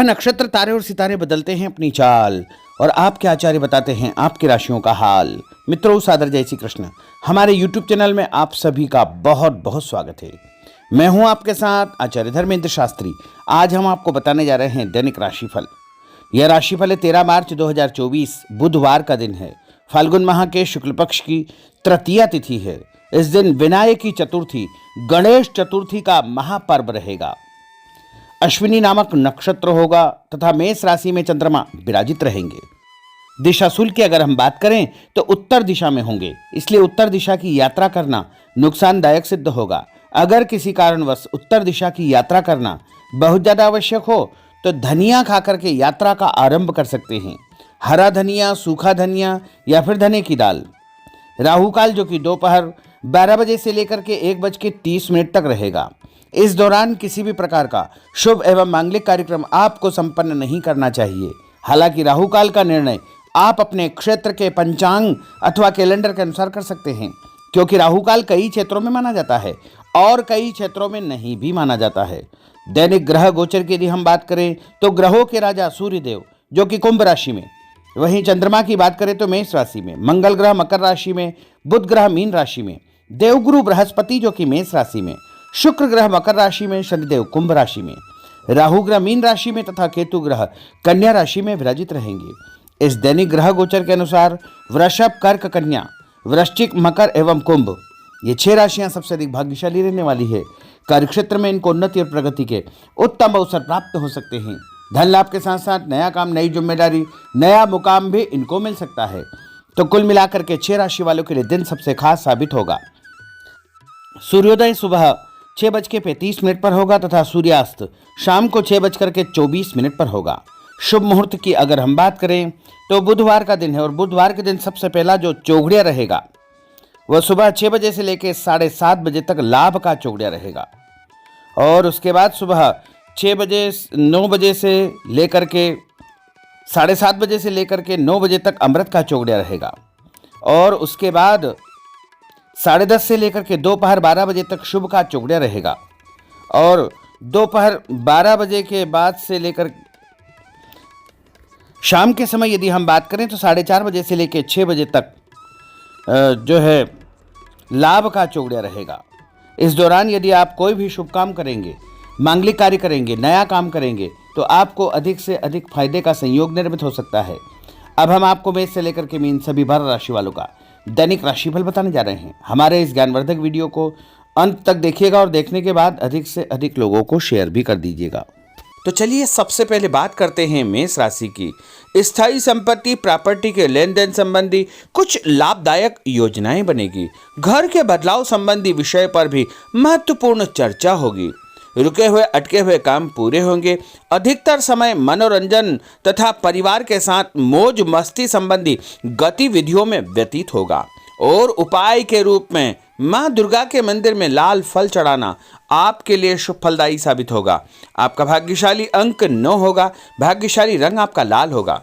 नक्षत्र, तारे और सितारे बदलते हैं अपनी चाल और आपके आचार्य बताते हैं आपकी राशियों का हाल। मित्रों, सादर जय श्री कृष्ण। हमारे YouTube चैनल में आप सभी का बहुत बहुत स्वागत है। मैं हूं आपके साथ आचार्य धर्मेंद्र शास्त्री। आज हम आपको बताने जा रहे हैं दैनिक राशिफल। यह राशिफल है 13 मार्च 2024 बुधवार का दिन है। फाल्गुन माह के शुक्ल पक्ष की तृतीया तिथि है। इस दिन विनायकी चतुर्थी, गणेश चतुर्थी का महापर्व रहेगा। अश्विनी नामक नक्षत्र होगा तथा मेष राशि में चंद्रमा विराजित रहेंगे। दिशाशूल की अगर हम बात करें तो उत्तर दिशा में होंगे, इसलिए उत्तर दिशा की यात्रा करना नुकसानदायक सिद्ध होगा। अगर किसी कारणवश उत्तर दिशा की यात्रा करना बहुत ज्यादा आवश्यक हो तो धनिया खाकर के यात्रा का आरंभ कर सकते हैं। हरा धनिया, सूखा धनिया या फिर धने की दाल। राहु काल जो कि दोपहर 12 बजे से लेकर के 1:30 तक रहेगा। इस दौरान किसी भी प्रकार का शुभ एवं मांगलिक कार्यक्रम आपको संपन्न नहीं करना चाहिए। हालांकि राहु काल का निर्णय आप अपने क्षेत्र के पंचांग अथवा कैलेंडर के अनुसार कर सकते हैं, क्योंकि राहु काल कई क्षेत्रों में माना जाता है और कई क्षेत्रों में नहीं भी माना जाता है। दैनिक ग्रह गोचर की यदि हम बात करें तो ग्रहों के राजा सूर्यदेव जो कि कुंभ राशि में, वहीं चंद्रमा की बात करें तो मेष राशि में, मंगल ग्रह मकर राशि में, बुध ग्रह मीन राशि में, देवगुरु बृहस्पति जो कि मेष राशि में, शुक्र ग्रह मकर राशि में, शनिदेव कुंभ राशि में, राहु ग्रह मीन राशि में तथा केतु ग्रह कन्या राशि में विराजित रहेंगे। इस दैनिक ग्रह गोचर के अनुसार वृषभ, कर्क, कन्या, वृश्चिक, मकर एवं कुंभ, ये 6 राशियां सबसे अधिक भाग्यशाली रहने वाली है। कार्यक्षेत्र में इनको उन्नति और प्रगति के उत्तम अवसर प्राप्त हो सकते हैं। धन लाभ के साथ साथ नया काम, नई जिम्मेदारी, नया मुकाम भी इनको मिल सकता है। तो कुल मिलाकर के 6 राशि वालों के लिए दिन सबसे खास साबित होगा। सूर्योदय सुबह 6:35 पर होगा तथा सूर्यास्त शाम को 6:24 पर होगा। शुभ मुहूर्त की अगर हम बात करें तो बुधवार का दिन है और बुधवार के दिन सबसे पहला जो चौघड़िया रहेगा वह सुबह 6 बजे से लेकर 7:30 बजे तक लाभ का चौघड़िया रहेगा और उसके बाद सुबह 9 बजे से लेकर के 7:30 बजे से लेकर के 9 बजे तक अमृत का चौघड़िया रहेगा और उसके बाद 10:30 से लेकर के दोपहर 12 बजे तक शुभ का चौघड़िया रहेगा और दोपहर 12 बजे के बाद से लेकर शाम के समय यदि हम बात करें तो 4:30 बजे से लेकर 6 बजे तक जो है लाभ का चौघड़िया रहेगा। इस दौरान यदि आप कोई भी शुभ काम करेंगे, मांगलिक कार्य करेंगे, नया काम करेंगे तो आपको अधिक से अधिक फायदे का संयोग निर्मित हो सकता है। अब हम आपको मेष से लेकर के मीन सभी 12 राशि वालों का दैनिक राशिफल बताने जा रहे हैं। हमारे इस ज्ञानवर्धक वीडियो को अंत तक देखिएगा और देखने के बाद अधिक से अधिक लोगों को शेयर भी कर दीजिएगा। तो चलिए सबसे पहले बात करते हैं मेष राशि की। स्थायी संपत्ति, प्रॉपर्टी के लेन देन संबंधी कुछ लाभदायक योजनाएं बनेगी। घर के बदलाव संबंधी विषय पर भी महत्वपूर्ण चर्चा होगी। रुके हुए अटके हुए काम पूरे होंगे। अधिकतर समय मनोरंजन तथा परिवार के साथ मौज मस्ती संबंधी गतिविधियों में व्यतीत होगा और उपाय के रूप में मां दुर्गा के मंदिर में लाल फल चढ़ाना आपके लिए शुभ फलदायी साबित होगा। आपका भाग्यशाली अंक 9 होगा। भाग्यशाली रंग आपका लाल होगा।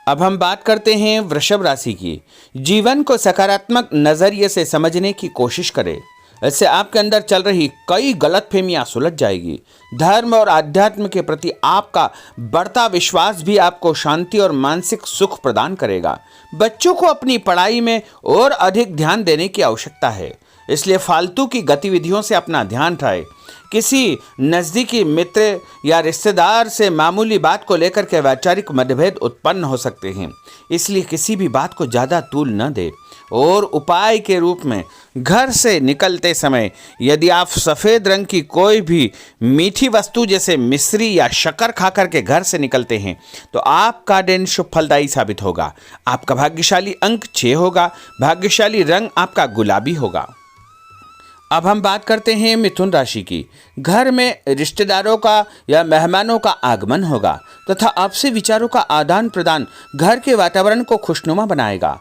अब हम बात करते हैं वृषभ राशि की। जीवन को सकारात्मक नजरिए से समझने की कोशिश करें। इससे आपके अंदर चल रही कई गलतफहमियां सुलझ जाएगी। धर्म और आध्यात्म के प्रति आपका बढ़ता विश्वास भी आपको शांति और मानसिक सुख प्रदान करेगा। बच्चों को अपनी पढ़ाई में और अधिक ध्यान देने की आवश्यकता है, इसलिए फालतू की गतिविधियों से अपना ध्यान हटाएं। किसी नज़दीकी मित्र या रिश्तेदार से मामूली बात को लेकर के वैचारिक मतभेद उत्पन्न हो सकते हैं, इसलिए किसी भी बात को ज़्यादा तूल न दें। और उपाय के रूप में घर से निकलते समय यदि आप सफ़ेद रंग की कोई भी मीठी वस्तु जैसे मिश्री या शक्कर खाकर के घर से निकलते हैं तो आपका दिन शुभ फलदायी साबित होगा। आपका भाग्यशाली अंक 6 होगा। भाग्यशाली रंग आपका गुलाबी होगा। अब हम बात करते हैं मिथुन राशि की। घर में रिश्तेदारों का या मेहमानों का आगमन होगा तथा आपसी विचारों का आदान प्रदान घर के वातावरण को खुशनुमा बनाएगा।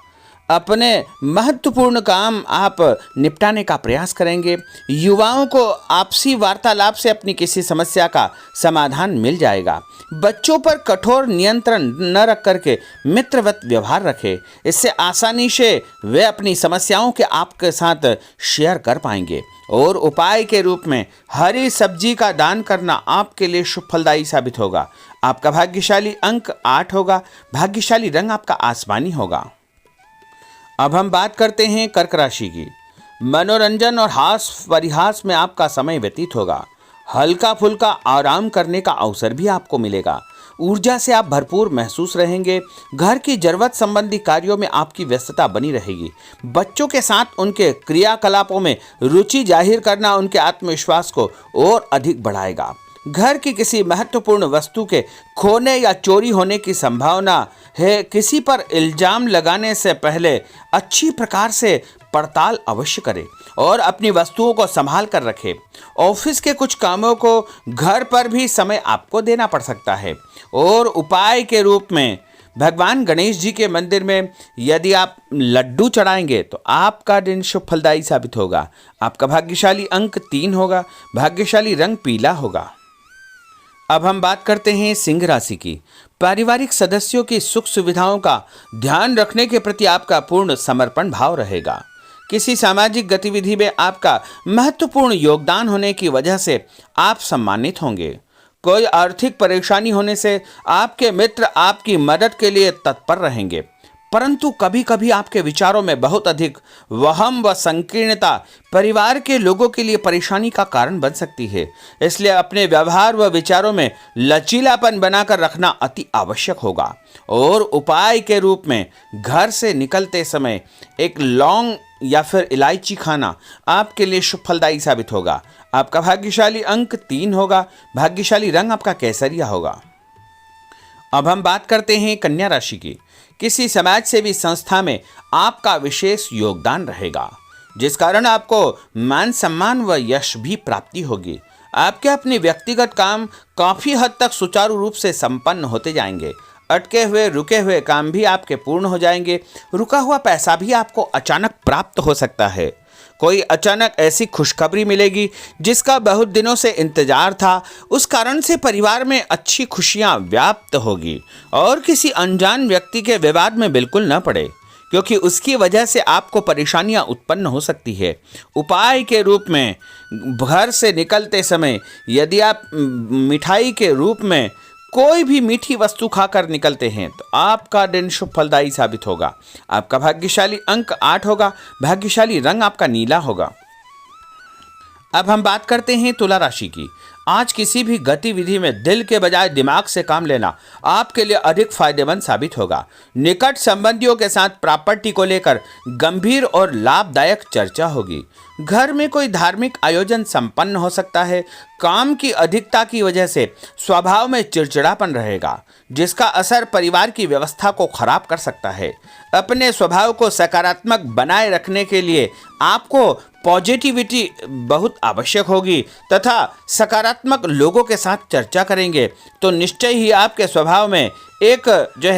अपने महत्वपूर्ण काम आप निपटाने का प्रयास करेंगे। युवाओं को आपसी वार्तालाप से अपनी किसी समस्या का समाधान मिल जाएगा। बच्चों पर कठोर नियंत्रण न रख करके मित्रवत व्यवहार रखें। इससे आसानी से वे अपनी समस्याओं के आपके साथ शेयर कर पाएंगे। और उपाय के रूप में हरी सब्जी का दान करना आपके लिए शुभ फलदायी साबित होगा। आपका भाग्यशाली अंक 8 होगा। भाग्यशाली रंग आपका आसमानी होगा। अब हम बात करते हैं कर्क राशि की। मनोरंजन और हास परिहास में आपका समय व्यतीत होगा। हल्का फुल्का आराम करने का अवसर भी आपको मिलेगा। ऊर्जा से आप भरपूर महसूस रहेंगे। घर की जरूरत संबंधी कार्यों में आपकी व्यस्तता बनी रहेगी। बच्चों के साथ उनके क्रियाकलापों में रुचि जाहिर करना उनके आत्मविश्वास को और अधिक बढ़ाएगा। घर की किसी महत्वपूर्ण वस्तु के खोने या चोरी होने की संभावना है। किसी पर इल्जाम लगाने से पहले अच्छी प्रकार से पड़ताल अवश्य करें और अपनी वस्तुओं को संभाल कर रखें। ऑफिस के कुछ कामों को घर पर भी समय आपको देना पड़ सकता है। और उपाय के रूप में भगवान गणेश जी के मंदिर में यदि आप लड्डू चढ़ाएंगे तो आपका दिन शुभ फलदायी साबित होगा। आपका भाग्यशाली अंक 3 होगा। भाग्यशाली रंग पीला होगा। अब हम बात करते हैं सिंह राशि की। पारिवारिक सदस्यों की सुख सुविधाओं का ध्यान रखने के प्रति आपका पूर्ण समर्पण भाव रहेगा। किसी सामाजिक गतिविधि में आपका महत्वपूर्ण योगदान होने की वजह से आप सम्मानित होंगे। कोई आर्थिक परेशानी होने से आपके मित्र आपकी मदद के लिए तत्पर रहेंगे, परंतु कभी कभी आपके विचारों में बहुत अधिक वहम व संकीर्णता परिवार के लोगों के लिए परेशानी का कारण बन सकती है। इसलिए अपने व्यवहार व विचारों में लचीलापन बनाकर रखना अति आवश्यक होगा। और उपाय के रूप में घर से निकलते समय एक लौंग या फिर इलायची खाना आपके लिए शुभ फलदायी साबित होगा। आपका भाग्यशाली अंक 3 होगा। भाग्यशाली रंग आपका केसरिया होगा। अब हम बात करते हैं कन्या राशि की। किसी समाज सेवी संस्था में आपका विशेष योगदान रहेगा, जिस कारण आपको मान सम्मान व यश भी प्राप्ति होगी। आपके अपने व्यक्तिगत काम काफी हद तक सुचारू रूप से संपन्न होते जाएंगे। अटके हुए रुके हुए काम भी आपके पूर्ण हो जाएंगे। रुका हुआ पैसा भी आपको अचानक प्राप्त हो सकता है। कोई अचानक ऐसी खुशखबरी मिलेगी जिसका बहुत दिनों से इंतजार था। उस कारण से परिवार में अच्छी खुशियां व्याप्त होगी। और किसी अनजान व्यक्ति के विवाद में बिल्कुल न पड़े, क्योंकि उसकी वजह से आपको परेशानियां उत्पन्न हो सकती है। उपाय के रूप में घर से निकलते समय यदि आप मिठाई के रूप में कोई भी मीठी वस्तु खाकर निकलते हैं तो आपका दिन शुभ फलदायी साबित होगा। आपका भाग्यशाली अंक 8 होगा। भाग्यशाली रंग आपका नीला होगा। अब हम बात करते हैं तुला राशि की। आज किसी भी गतिविधि में दिल के बजाय दिमाग से काम लेना आपके लिए अधिक फायदेमंद साबित होगा। निकट संबंधियों के साथ प्रॉपर्टी को लेकर गंभीर और लाभदायक चर्चा होगी। घर में कोई धार्मिक आयोजन संपन्न हो सकता है। काम की अधिकता की वजह से स्वभाव में चिड़चिड़ापन रहेगा, जिसका असर परिवार की व्यवस्था को खराब कर सकता है। अपने स्वभाव को सकारात्मक बनाए रखने के लिए आपको पॉजिटिविटी बहुत आवश्यक होगी तथा सकारात्मक लोगों के साथ चर्चा करेंगे तो निश्चय ही आपके स्वभाव में एक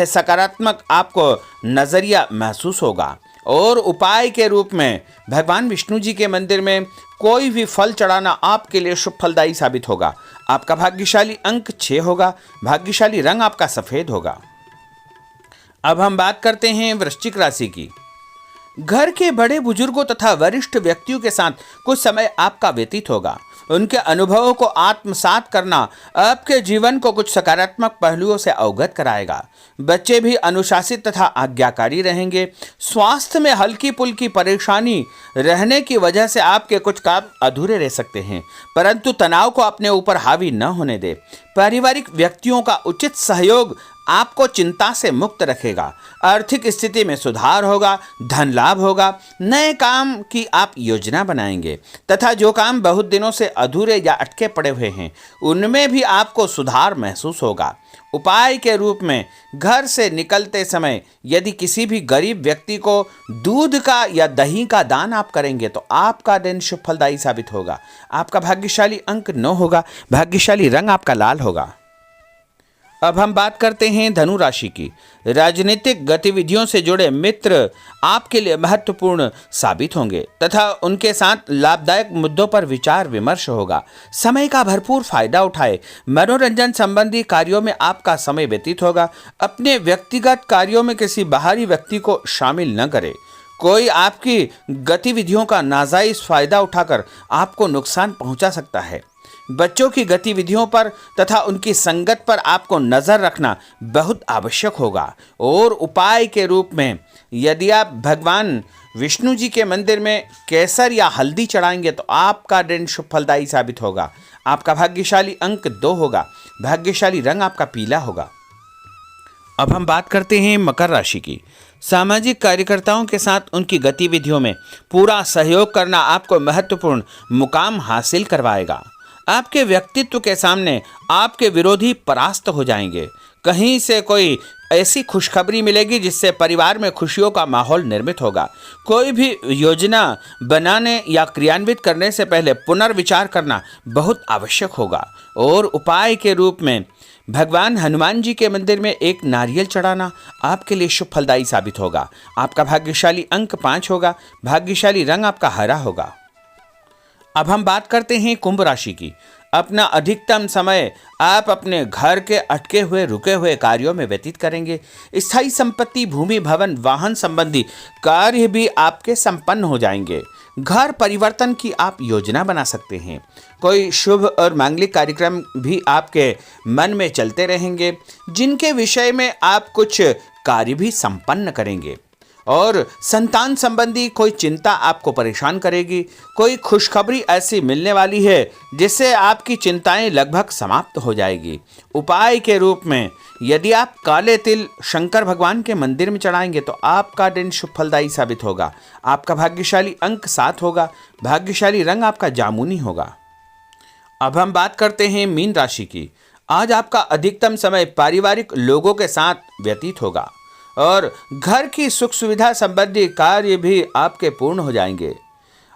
सकारात्मक आपको नज़रिया महसूस होगा। और उपाय के रूप में भगवान विष्णु जी के मंदिर में कोई भी फल चढ़ाना आपके लिए शुभ फलदायी साबित होगा। आपका भाग्यशाली अंक 6 होगा। भाग्यशाली रंग आपका सफ़ेद होगा। अब हम बात करते हैं वृश्चिक राशि की। घर के बड़े बुजुर्गों तथा वरिष्ठ व्यक्तियों के साथ कुछ समय आपका व्यतीत होगा। उनके अनुभवों को आत्मसात करना आपके जीवन को कुछ सकारात्मक पहलुओं से अवगत कराएगा। बच्चे भी अनुशासित तथा आज्ञाकारी रहेंगे। स्वास्थ्य में हल्की पुल्की परेशानी रहने की वजह से आपके कुछ काम अधूरे रह सकते हैं, परंतु तनाव को अपने ऊपर हावी न होने दे। पारिवारिक व्यक्तियों का उचित सहयोग आपको चिंता से मुक्त रखेगा। आर्थिक स्थिति में सुधार होगा। धन लाभ होगा। नए काम की आप योजना बनाएंगे तथा जो काम बहुत दिनों से अधूरे या अटके पड़े हुए हैं उनमें भी आपको सुधार महसूस होगा। उपाय के रूप में घर से निकलते समय यदि किसी भी गरीब व्यक्ति को दूध का या दही का दान आप करेंगे तो आपका दिन शुभ फलदायी साबित होगा। आपका भाग्यशाली अंक 9 होगा। भाग्यशाली रंग आपका लाल होगा। अब हम बात करते हैं धनु राशि की। राजनीतिक गतिविधियों से जुड़े मित्र आपके लिए महत्वपूर्ण साबित होंगे तथा उनके साथ लाभदायक मुद्दों पर विचार विमर्श होगा। समय का भरपूर फायदा उठाए। मनोरंजन संबंधी कार्यों में आपका समय व्यतीत होगा। अपने व्यक्तिगत कार्यों में किसी बाहरी व्यक्ति को शामिल न करें। कोई आपकी गतिविधियों का नाजायज फायदा उठाकर आपको नुकसान पहुंचा सकता है। बच्चों की गतिविधियों पर तथा उनकी संगत पर आपको नजर रखना बहुत आवश्यक होगा। और उपाय के रूप में यदि आप भगवान विष्णु जी के मंदिर में केसर या हल्दी चढ़ाएंगे तो आपका दिन शुभ फलदायी साबित होगा। आपका भाग्यशाली अंक 2 होगा। भाग्यशाली रंग आपका पीला होगा। अब हम बात करते हैं मकर राशि की। सामाजिक कार्यकर्ताओं के साथ उनकी गतिविधियों में पूरा सहयोग करना आपको महत्वपूर्ण मुकाम हासिल करवाएगा। आपके व्यक्तित्व के सामने आपके विरोधी परास्त हो जाएंगे। कहीं से कोई ऐसी खुशखबरी मिलेगी जिससे परिवार में खुशियों का माहौल निर्मित होगा। कोई भी योजना बनाने या क्रियान्वित करने से पहले पुनर्विचार करना बहुत आवश्यक होगा। और उपाय के रूप में भगवान हनुमान जी के मंदिर में एक नारियल चढ़ाना आपके लिए शुभ फलदायी साबित होगा। आपका भाग्यशाली अंक 5 होगा। भाग्यशाली रंग आपका हरा होगा। अब हम बात करते हैं कुंभ राशि की। अपना अधिकतम समय आप अपने घर के अटके हुए रुके हुए कार्यों में व्यतीत करेंगे। स्थायी संपत्ति, भूमि, भवन, वाहन संबंधी कार्य भी आपके संपन्न हो जाएंगे। घर परिवर्तन की आप योजना बना सकते हैं। कोई शुभ और मांगलिक कार्यक्रम भी आपके मन में चलते रहेंगे, जिनके विषय में आप कुछ कार्य भी संपन्न करेंगे। और संतान संबंधी कोई चिंता आपको परेशान करेगी। कोई खुशखबरी ऐसी मिलने वाली है जिससे आपकी चिंताएं लगभग समाप्त हो जाएगी। उपाय के रूप में यदि आप काले तिल शंकर भगवान के मंदिर में चढ़ाएंगे तो आपका दिन शुभ फलदायी साबित होगा। आपका भाग्यशाली अंक 7 होगा। भाग्यशाली रंग आपका जामुनी होगा। अब हम बात करते हैं मीन राशि की। आज आपका अधिकतम समय पारिवारिक लोगों के साथ व्यतीत होगा और घर की सुख सुविधा संबंधी कार्य भी आपके पूर्ण हो जाएंगे।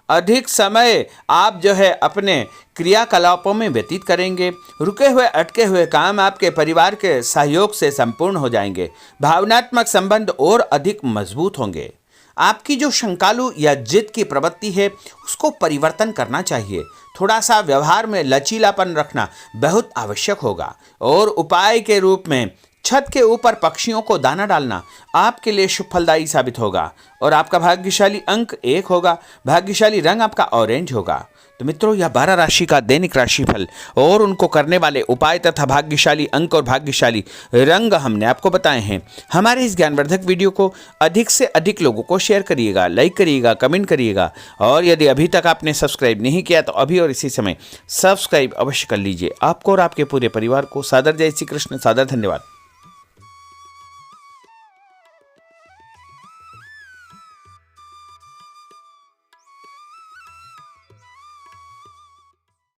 अधिक समय आप अपने क्रियाकलापों में व्यतीत करेंगे। रुके हुए अटके हुए काम आपके परिवार के सहयोग से संपूर्ण हो जाएंगे। भावनात्मक संबंध और अधिक मजबूत होंगे। आपकी जो शंकालु या जिद की प्रवृत्ति है उसको परिवर्तन करना चाहिए। थोड़ा सा व्यवहार में लचीलापन रखना बहुत आवश्यक होगा। और उपाय के रूप में छत के ऊपर पक्षियों को दाना डालना आपके लिए शुभ फलदायी साबित होगा। और आपका भाग्यशाली अंक 1 होगा। भाग्यशाली रंग आपका ऑरेंज होगा। तो मित्रों, यह 12 राशि का दैनिक राशिफल और उनको करने वाले उपाय तथा भाग्यशाली अंक और भाग्यशाली रंग हमने आपको बताए हैं। हमारे इस ज्ञानवर्धक वीडियो को अधिक से अधिक लोगों को शेयर करिएगा, लाइक करिएगा, कमेंट करिएगा। और यदि अभी तक आपने सब्सक्राइब नहीं किया तो अभी और इसी समय सब्सक्राइब अवश्य कर लीजिए। आपको और आपके पूरे परिवार को सादर जय श्री कृष्ण, सादर धन्यवाद।